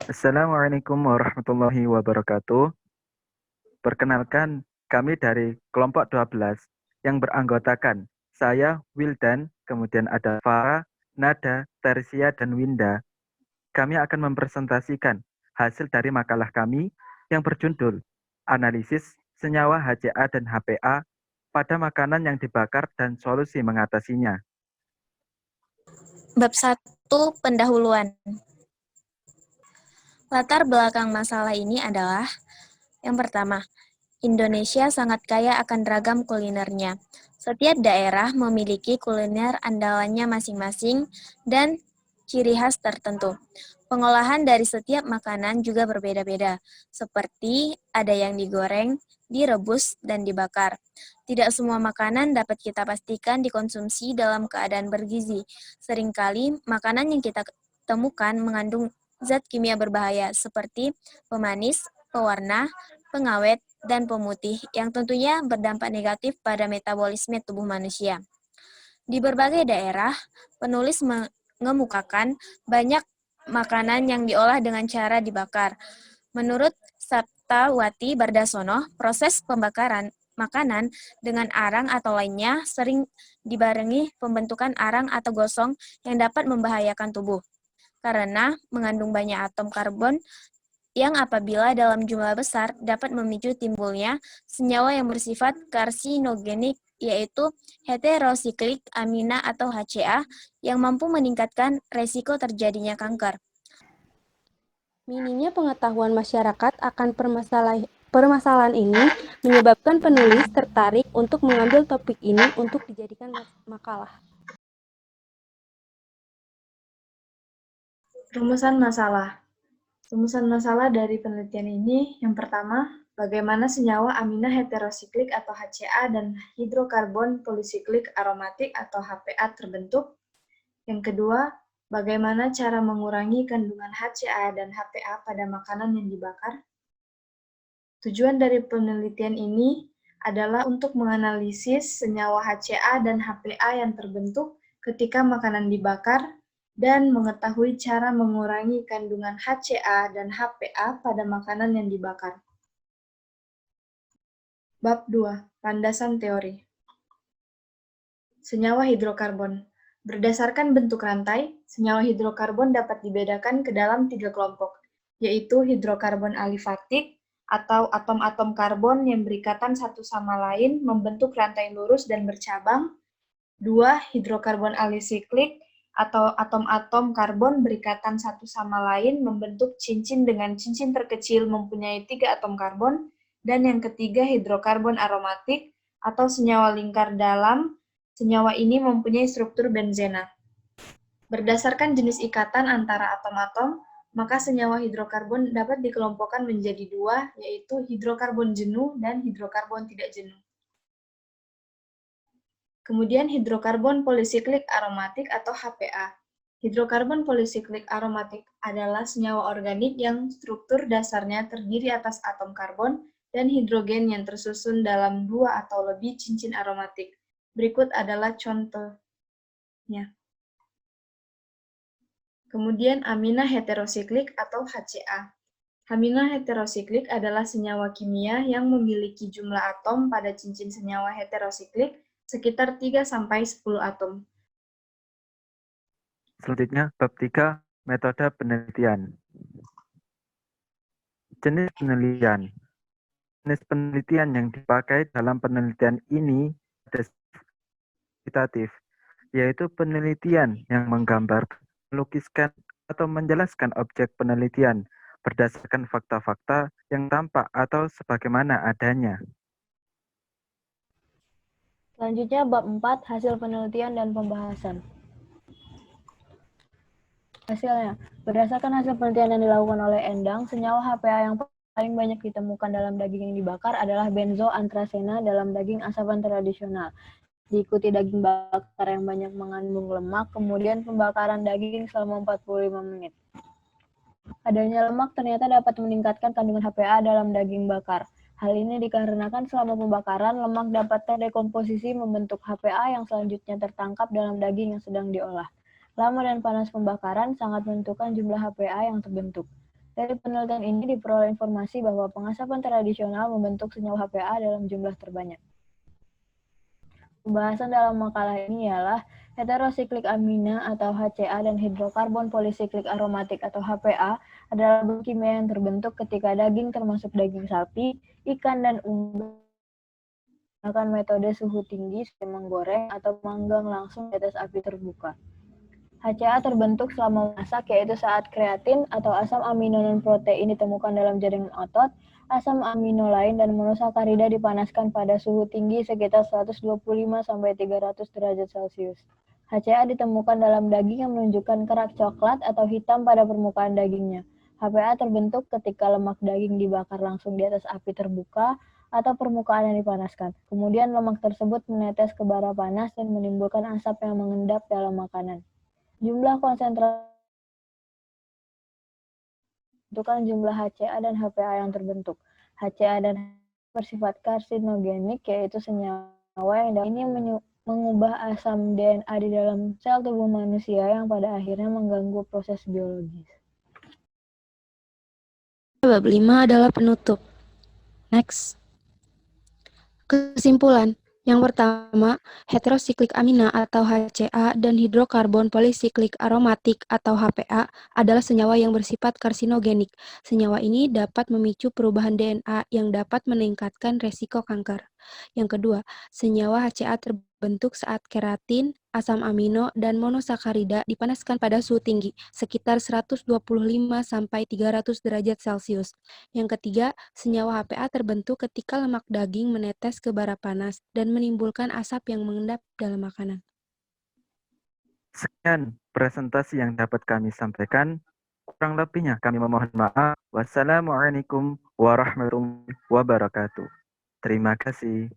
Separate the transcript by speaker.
Speaker 1: Assalamualaikum warahmatullahi wabarakatuh. Perkenalkan, kami dari kelompok 12 yang beranggotakan saya, Wildan, kemudian ada Farah, Nada, Tersia, dan Winda. Kami akan mempresentasikan hasil dari makalah kami yang berjudul Analisis Senyawa HCA dan HPA pada Makanan yang Dibakar dan Solusi Mengatasinya.
Speaker 2: Bab 1, Pendahuluan. Latar belakang masalah ini adalah yang pertama, Indonesia sangat kaya akan ragam kulinernya. Setiap daerah memiliki kuliner andalannya masing-masing dan ciri khas tertentu. Pengolahan dari setiap makanan juga berbeda-beda, seperti ada yang digoreng, direbus, dan dibakar. Tidak semua makanan dapat kita pastikan dikonsumsi dalam keadaan bergizi. Seringkali makanan yang kita temukan mengandung zat kimia berbahaya seperti pemanis, pewarna, pengawet, dan pemutih yang tentunya berdampak negatif pada metabolisme tubuh manusia. Di berbagai daerah, penulis mengemukakan banyak makanan yang diolah dengan cara dibakar. Menurut Saptawati Bardasono, proses pembakaran makanan dengan arang atau lainnya sering dibarengi pembentukan arang atau gosong yang dapat membahayakan tubuh karena mengandung banyak atom karbon yang apabila dalam jumlah besar dapat memicu timbulnya senyawa yang bersifat karsinogenik yaitu heterosiklik amina atau HCA yang mampu meningkatkan resiko terjadinya kanker.
Speaker 3: Minimnya pengetahuan masyarakat akan permasalahan ini menyebabkan penulis tertarik untuk mengambil topik ini untuk dijadikan makalah.
Speaker 4: Rumusan masalah. Rumusan masalah dari penelitian ini, yang pertama, bagaimana senyawa amina heterosiklik atau HCA dan hidrokarbon polisiklik aromatik atau HPA terbentuk. Yang kedua, bagaimana cara mengurangi kandungan HCA dan HPA pada makanan yang dibakar. Tujuan dari penelitian ini adalah untuk menganalisis senyawa HCA dan HPA yang terbentuk ketika makanan dibakar dan mengetahui cara mengurangi kandungan HCA dan HPA pada makanan yang dibakar. Bab 2. Landasan teori. Senyawa hidrokarbon. Berdasarkan bentuk rantai, senyawa hidrokarbon dapat dibedakan ke dalam 3 kelompok, yaitu hidrokarbon alifaktik, atau atom-atom karbon yang berikatan satu sama lain membentuk rantai lurus dan bercabang. 2. Hidrokarbon alisiklik, atau atom-atom karbon berikatan satu sama lain membentuk cincin dengan cincin terkecil mempunyai 3 atom karbon. Dan yang ketiga, hidrokarbon aromatik, atau senyawa lingkar dalam. Senyawa ini mempunyai struktur benzena. Berdasarkan jenis ikatan antara atom-atom, maka senyawa hidrokarbon dapat dikelompokkan menjadi 2, yaitu hidrokarbon jenuh dan hidrokarbon tidak jenuh. Kemudian hidrokarbon polisiklik aromatik atau HPA. Hidrokarbon polisiklik aromatik adalah senyawa organik yang struktur dasarnya terdiri atas atom karbon dan hidrogen yang tersusun dalam 2 atau lebih cincin aromatik. Berikut adalah contohnya. Kemudian amina heterosiklik atau HCA. Amina heterosiklik adalah senyawa kimia yang memiliki jumlah atom pada cincin senyawa heterosiklik sekitar 3-10 atom.
Speaker 1: Selanjutnya, bab 3, metode penelitian. Jenis penelitian. Jenis penelitian yang dipakai dalam penelitian ini ada kuantitatif, yaitu penelitian yang menggambar, melukiskan, atau menjelaskan objek penelitian berdasarkan fakta-fakta yang tampak atau sebagaimana adanya.
Speaker 3: Selanjutnya bab 4, hasil penelitian dan pembahasan. Hasilnya, berdasarkan hasil penelitian yang dilakukan oleh Endang, senyawa HPA yang paling banyak ditemukan dalam daging yang dibakar adalah benzoantrasena dalam daging asapan tradisional. Diikuti daging bakar yang banyak mengandung lemak, kemudian pembakaran daging selama 45 menit. Adanya lemak ternyata dapat meningkatkan kandungan HPA dalam daging bakar. Hal ini dikarenakan selama pembakaran, lemak dapat terdekomposisi membentuk HPA yang selanjutnya tertangkap dalam daging yang sedang diolah. Lama dan panas pembakaran sangat menentukan jumlah HPA yang terbentuk. Dari penelitian ini diperoleh informasi bahwa pengasapan tradisional membentuk senyawa HPA dalam jumlah terbanyak. Pembahasan dalam makalah ini ialah heterosiklik amina atau HCA dan hidrokarbon polisiklik aromatik atau HPA adalah bahan kimia yang terbentuk ketika daging termasuk daging sapi, ikan, dan unggas menggunakan metode suhu tinggi seperti menggoreng atau manggang langsung di atas api terbuka. HCA terbentuk selama memasak, yaitu saat kreatin atau asam amino non-protein ditemukan dalam jaringan otot, asam amino lain dan monosakarida dipanaskan pada suhu tinggi sekitar 125-300 derajat Celcius. HCA ditemukan dalam daging yang menunjukkan kerak coklat atau hitam pada permukaan dagingnya. HPA terbentuk ketika lemak daging dibakar langsung di atas api terbuka atau permukaan yang dipanaskan. Kemudian lemak tersebut menetes ke bara panas dan menimbulkan asap yang mengendap dalam makanan. Jumlah konsentrasi menentukan jumlah HCA dan HPA yang terbentuk. HCA dan bersifat karsinogenik, yaitu senyawa yang ini mengubah asam DNA di dalam sel tubuh manusia yang pada akhirnya mengganggu proses biologis.
Speaker 5: Bab 5 adalah penutup. Next. Kesimpulan. Yang pertama, heterosiklik amina atau HCA dan hidrokarbon polisiklik aromatik atau HPA adalah senyawa yang bersifat karsinogenik. Senyawa ini dapat memicu perubahan DNA yang dapat meningkatkan resiko kanker. Yang kedua, senyawa HCA terbentuk saat keratin, asam amino, dan monosakarida dipanaskan pada suhu tinggi, sekitar 125-300 derajat Celcius. Yang ketiga, senyawa HPA terbentuk ketika lemak daging menetes ke bara panas dan menimbulkan asap yang mengendap dalam makanan.
Speaker 1: Sekian presentasi yang dapat kami sampaikan. Kurang lebihnya kami memohon maaf. Wassalamualaikum warahmatullahi wabarakatuh. Terima kasih.